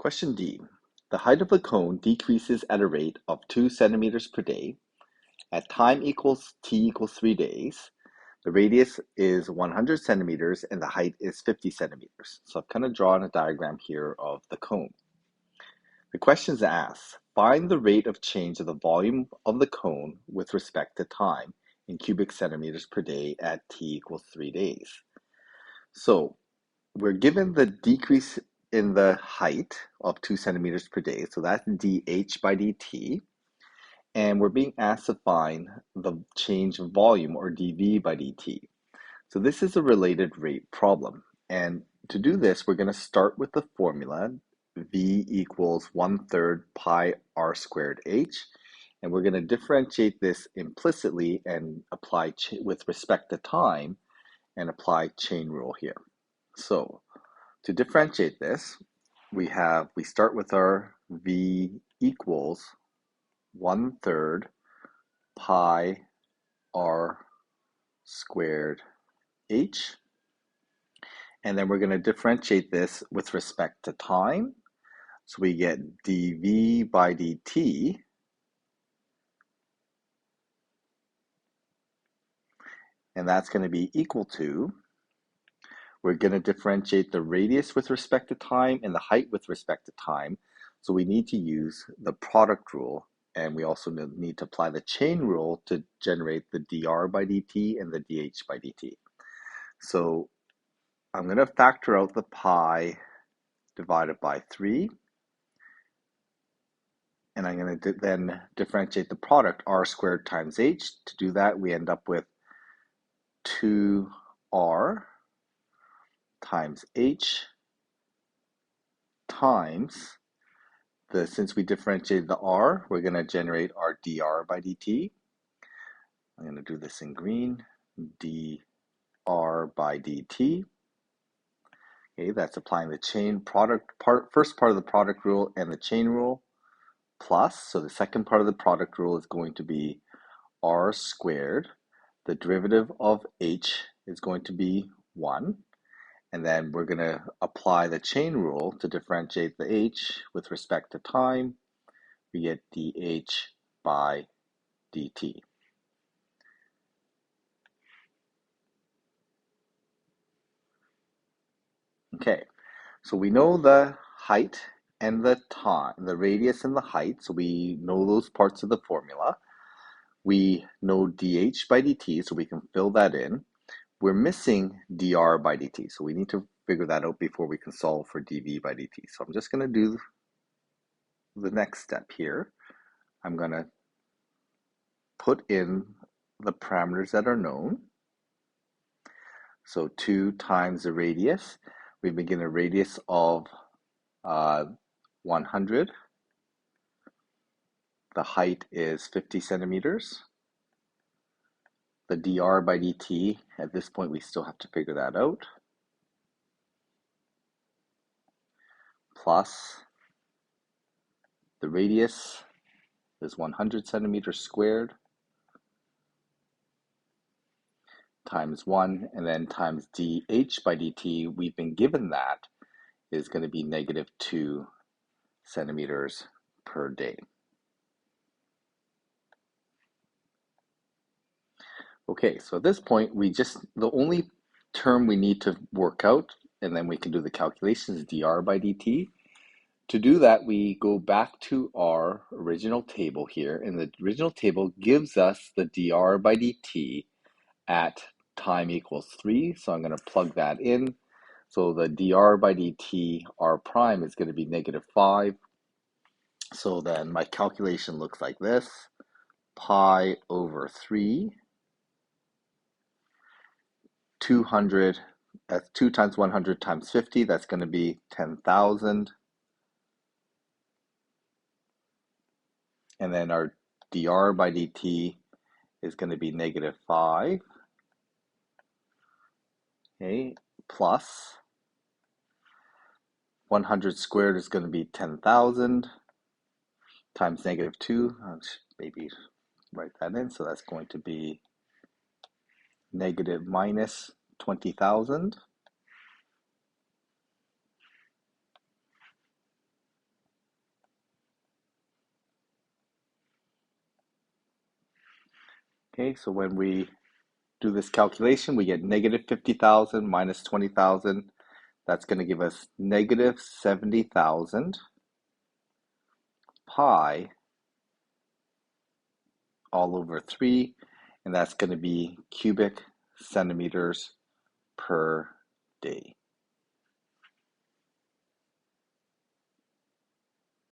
Question D. The height of a cone decreases at a rate of 2 centimeters per day. At time equals t equals 3 days, the radius is 100 centimeters and the height is 50 centimeters. So I've kind of drawn a diagram here of the cone. The question asks, find the rate of change of the volume of the cone with respect to time in cubic centimeters per day at t equals 3 days. So we're given the decrease in the height of 2 centimeters per day, so that's dH by dt, and we're being asked to find the change of volume, or dV by dt. So this is a related rate problem, and to do this, we're going to start with the formula V equals 1/3 pi r squared h, and we're going to differentiate this implicitly and apply with respect to time and apply chain rule here. So to differentiate this, we start with our V equals 1/3 pi r squared h, and then we're going to differentiate this with respect to time. So we get dV by dt, and that's going to be equal to, we're going to differentiate the radius with respect to time and the height with respect to time. So we need to use the product rule, and we also need to apply the chain rule to generate the dr by dt and the dh by dt. So I'm going to factor out the pi divided by 3, and I'm going to then differentiate the product r squared times h. To do that, we end up with 2r times h times since we differentiated the r, we're going to generate our dr by dt. I'm going to do this in green, dr by dt. Okay, that's applying the first part of the product rule and the chain rule, plus, so the second part of the product rule is going to be r squared. The derivative of h is going to be 1. And then we're going to apply the chain rule to differentiate the h with respect to time. We get dh by dt. Okay, so we know the height and the time, the radius and the height, so we know those parts of the formula. We know dh by dt, so we can fill that in. We're missing dr by dt, so we need to figure that out before we can solve for dv by dt. So I'm just going to do the next step here. I'm going to put in the parameters that are known. So 2 times the radius. We begin a radius of 100. The height is 50 centimeters. The dr by dt, at this point we still have to figure that out. Plus the radius is 100 centimeters squared times 1, and then times dh by dt, we've been given that is going to be negative 2 centimeters per day. Okay, so at this point, the only term we need to work out, and then we can do the calculations, is dr by dt. To do that, we go back to our original table here, and the original table gives us the dr by dt at time equals 3, so I'm going to plug that in. So the dr by dt, r prime, is going to be negative 5. So then my calculation looks like this, pi over 3, 200, that's 2 times 100 times 50, that's going to be 10,000. And then our dr by dt is going to be negative 5. Okay, plus 100 squared is going to be 10,000 times negative 2. I'll maybe write that in. So that's going to be negative minus 20,000. Okay, so when we do this calculation, we get negative 50,000 minus 20,000. That's going to give us negative 70,000 pi all over 3, and that's going to be cubic centimeters per day.